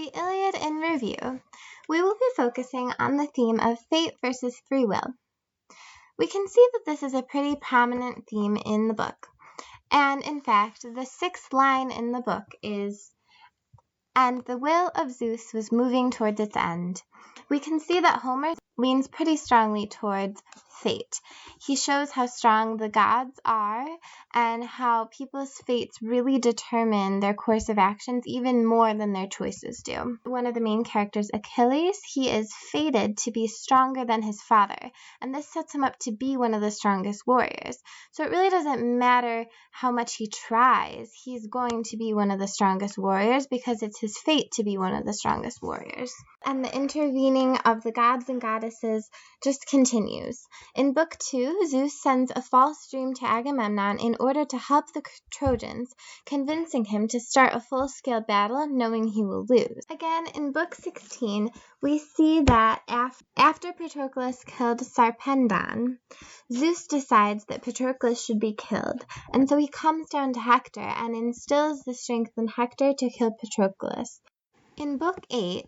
The Iliad in review, we will be focusing on the theme of fate versus free will. We can see that this is a pretty prominent theme in the book, and in fact, the sixth line in the book is, "And the will of Zeus was moving towards its end." We can see that Homer leans pretty strongly towards fate. He shows how strong the gods are and how people's fates really determine their course of actions even more than their choices do. One of the main characters, Achilles, he is fated to be stronger than his father, and this sets him up to be one of the strongest warriors. So it really doesn't matter how much he tries, he's going to be one of the strongest warriors because it's his fate to be one of the strongest warriors. And the intervening of the gods and goddesses just continues. In Book 2, Zeus sends a false dream to Agamemnon in order to help the Trojans, convincing him to start a full-scale battle knowing he will lose. Again, in Book 16, we see that after Patroclus killed Sarpedon, Zeus decides that Patroclus should be killed, and so he comes down to Hector and instills the strength in Hector to kill Patroclus. In Book 8,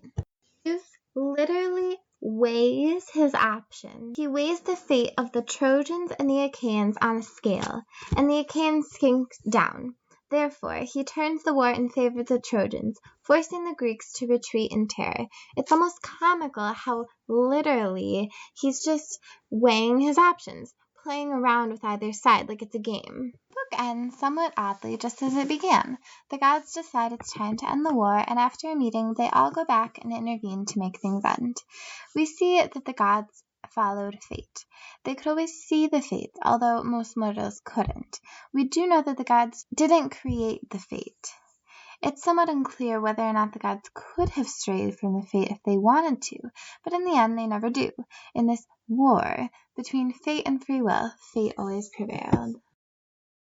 Zeus literally weighs his options. He weighs the fate of the Trojans and the Achaeans on a scale, and the Achaeans sink down. Therefore, he turns the war in favor of the Trojans, forcing the Greeks to retreat in terror. It's almost comical how literally he's just weighing his options, playing around with either side like it's a game. The book ends somewhat oddly just as it began. The gods decide it's time to end the war, and after a meeting, they all go back and intervene to make things end. We see that the gods followed fate. They could always see the fate, although most mortals couldn't. We do know that the gods didn't create the fate. It's somewhat unclear whether or not the gods could have strayed from the fate if they wanted to, but in the end they never do. In this war between fate and free will, fate always prevailed.